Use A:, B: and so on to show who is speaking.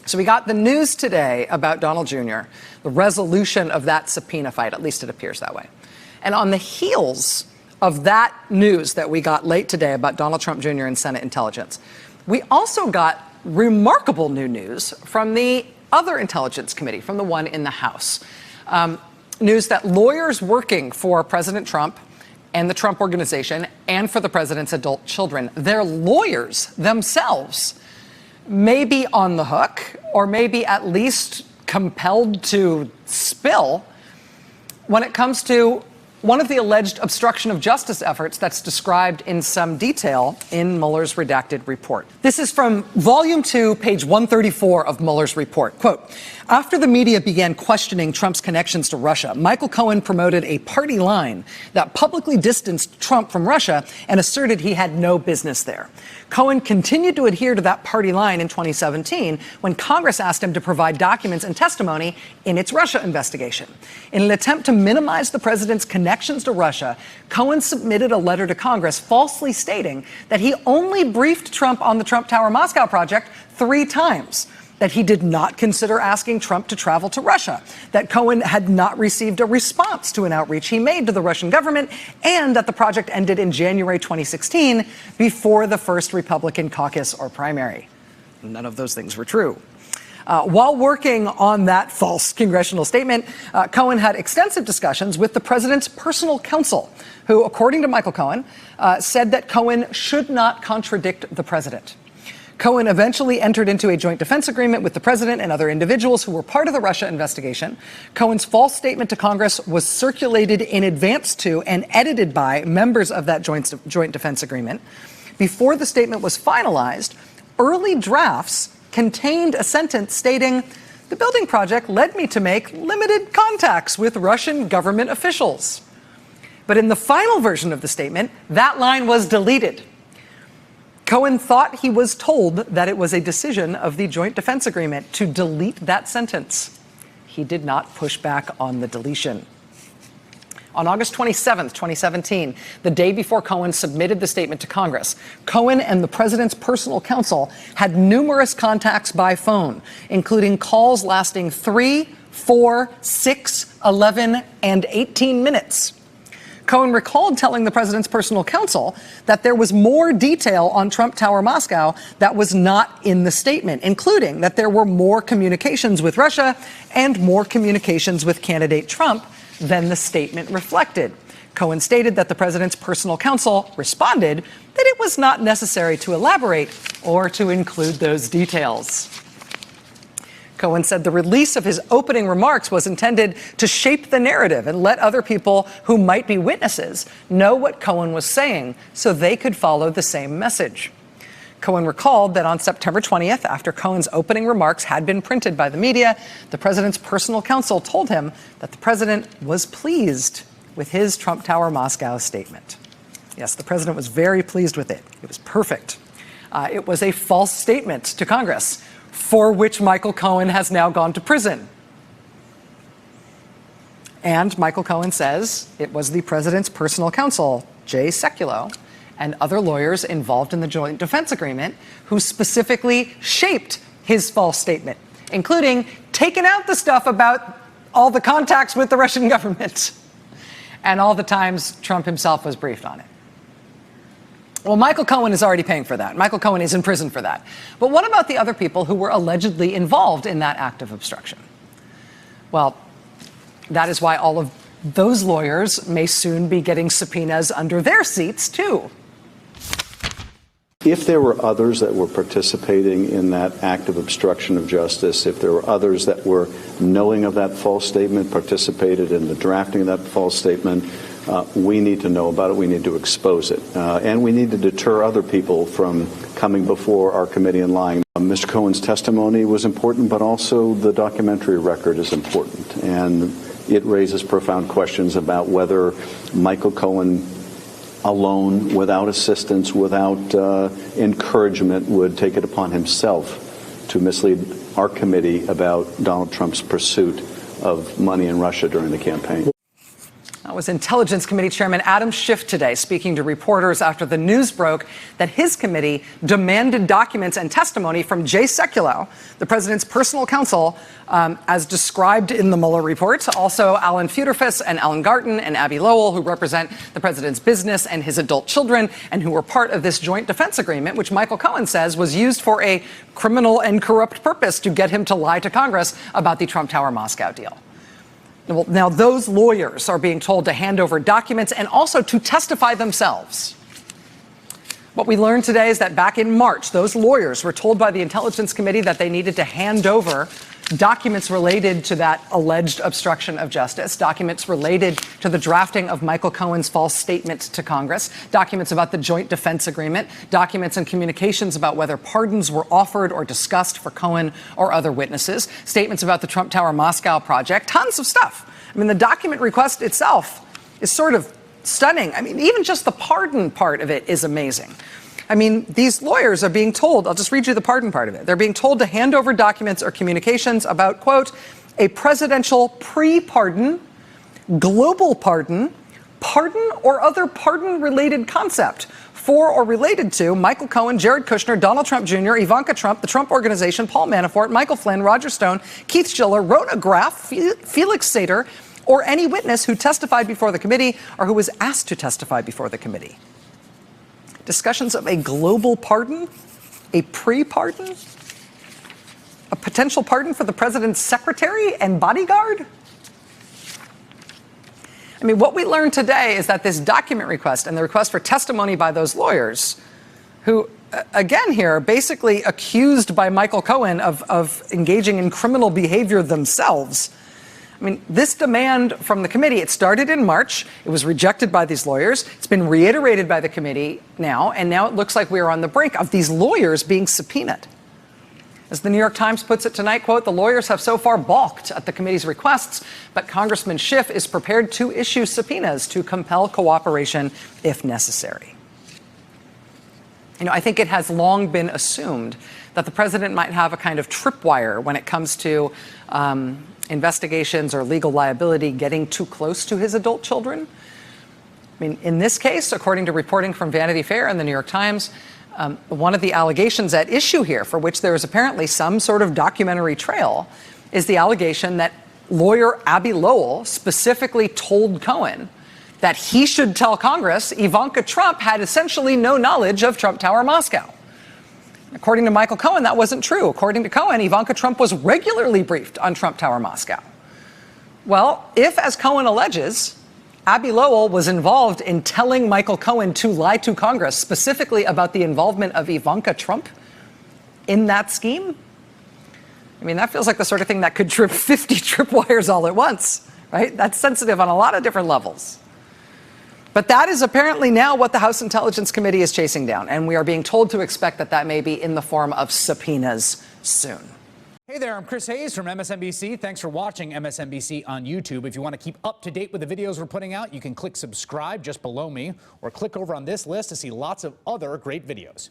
A: So we got the news today about Donald Jr., the resolution of that subpoena fight, at least it appears that way. And on the heels of that news that we got late today about Donald Trump Jr. and Senate intelligence, we also got remarkable new news from the other Intelligence Committee, from the one in the House. News that lawyers working for President Trump and the Trump Organization and for the president's adult children, their lawyers themselves may be on the hook, or maybe at least compelled to spill when it comes to one of the alleged obstruction of justice efforts that's described in some detail in Mueller's redacted report. This is from Volume 2, page 134 of Mueller's report. Quote, after the media began questioning Trump's connections to Russia, Michael Cohen promoted a party line that publicly distanced Trump from Russia and asserted he had no business there. Cohen continued to adhere to that party line in 2017 when Congress asked him to provide documents and testimony in its Russia investigation. In an attempt to minimize the president's connections to Russia, Cohen submitted a letter to Congress falsely stating that he only briefed Trump on the Trump Tower Moscow project 3 times, that he did not consider asking Trump to travel to Russia, that Cohen had not received a response to an outreach he made to the Russian government, and that the project ended in January 2016 before the first Republican caucus or primary. None of those things were true. While working on that false congressional statement, Cohen had extensive discussions with the president's personal counsel, who, according to Michael Cohen, said that Cohen should not contradict the president. Cohen eventually entered into a joint defense agreement with the president and other individuals who were part of the Russia investigation. Cohen's false statement to Congress was circulated in advance to and edited by members of that joint defense agreement. Before the statement was finalized, early drafts contained a sentence stating, the building project led me to make limited contacts with Russian government officials. But in the final version of the statement, that line was deleted. Cohen thought he was told that it was a decision of the Joint Defense Agreement to delete that sentence. He did not push back on the deletion. On August 27th, 2017, the day before Cohen submitted the statement to Congress, Cohen and the president's personal counsel had numerous contacts by phone, including calls lasting 3, 4, 6, 11, and 18 minutes. Cohen recalled telling the president's personal counsel that there was more detail on Trump Tower Moscow that was not in the statement, including that there were more communications with Russia and more communications with candidate Trump than the statement reflected. Cohen stated that the president's personal counsel responded that it was not necessary to elaborate or to include those details. Cohen said the release of his opening remarks was intended to shape the narrative and let other people who might be witnesses know what Cohen was saying so they could follow the same message. Cohen recalled that on September 20th, after Cohen's opening remarks had been printed by the media, the president's personal counsel told him that the president was pleased with his Trump Tower Moscow statement. Yes, the president was very pleased with it. It was perfect. It was a false statement to Congress, for which Michael Cohen has now gone to prison. And Michael Cohen says it was the president's personal counsel, Jay Sekulow, and other lawyers involved in the joint defense agreement who specifically shaped his false statement, including taking out the stuff about all the contacts with the Russian government and all the times Trump himself was briefed on it. Well, Michael Cohen is already paying for that. Michael Cohen is in prison for that. But what about the other people who were allegedly involved in that act of obstruction? Well, that is why all of those lawyers may soon be getting subpoenas under their seats, too.
B: If there were others that were participating in that act of obstruction of justice, if there were others that were knowing of that false statement, participated in the drafting of that false statement, we need to know about it. We need to expose it. And we need to deter other people from coming before our committee and lying. Mr. Cohen's testimony was important, but also the documentary record is important. And it raises profound questions about whether Michael Cohen alone, without assistance, without encouragement, would take it upon himself to mislead our committee about Donald Trump's pursuit of money in Russia during the campaign.
A: That was Intelligence Committee Chairman Adam Schiff today speaking to reporters after the news broke that his committee demanded documents and testimony from Jay Sekulow, the president's personal counsel, as described in the Mueller report. Also, Alan Futerfas and Alan Garten and Abby Lowell, who represent the president's business and his adult children, and who were part of this joint defense agreement, which Michael Cohen says was used for a criminal and corrupt purpose to get him to lie to Congress about the Trump Tower Moscow deal. Well, now those lawyers are being told to hand over documents and also to testify themselves. What we learned today is that back in March, those lawyers were told by the Intelligence Committee that they needed to hand over documents related to that alleged obstruction of justice, documents related to the drafting of Michael Cohen's false statement to Congress, documents about the joint defense agreement, documents and communications about whether pardons were offered or discussed for Cohen or other witnesses, statements about the Trump Tower Moscow project, tons of stuff. I mean, the document request itself is sort of stunning. I mean, even just the pardon part of it is amazing. I mean, these lawyers are being told, I'll just read you the pardon part of it. They're being told to hand over documents or communications about, quote, a presidential pre-pardon, global pardon, pardon or other pardon-related concept for or related to Michael Cohen, Jared Kushner, Donald Trump Jr., Ivanka Trump, the Trump Organization, Paul Manafort, Michael Flynn, Roger Stone, Keith Schiller, Rona Graff, Felix Sater, or any witness who testified before the committee or who was asked to testify before the committee. Discussions of a global pardon, a pre-pardon, a potential pardon for the president's secretary and bodyguard. I mean, what we learned today is that this document request and the request for testimony by those lawyers, who, again here, are basically accused by Michael Cohen of engaging in criminal behavior themselves. I mean, this demand from the committee, it started in March. It was rejected by these lawyers. It's been reiterated by the committee now, and now it looks like we are on the brink of these lawyers being subpoenaed. As the New York Times puts it tonight, quote, the lawyers have so far balked at the committee's requests, but Congressman Schiff is prepared to issue subpoenas to compel cooperation if necessary. You know, I think it has long been assumed that the president might have a kind of tripwire when it comes to investigations or legal liability getting too close to his adult children. I mean, in this case, according to reporting from Vanity Fair and the New York Times, one of the allegations at issue here, for which there is apparently some sort of documentary trail, is the allegation that lawyer Abby Lowell specifically told Cohen that he should tell Congress Ivanka Trump had essentially no knowledge of Trump Tower Moscow. According to Michael Cohen, that wasn't true. According to Cohen, Ivanka Trump was regularly briefed on Trump Tower Moscow. Well, if, as Cohen alleges, Abby Lowell was involved in telling Michael Cohen to lie to Congress specifically about the involvement of Ivanka Trump in that scheme, I mean, that feels like the sort of thing that could trip 50 tripwires all at once, right? That's sensitive on a lot of different levels. But that is apparently now what the House Intelligence Committee is chasing down, and we are being told to expect that that may be in the form of subpoenas soon.
C: Hey there, I'm Chris Hayes from MSNBC. Thanks for watching MSNBC on YouTube. If you want to keep up to date with the videos we're putting out, you can click subscribe just below me, or click over on this list to see lots of other great videos.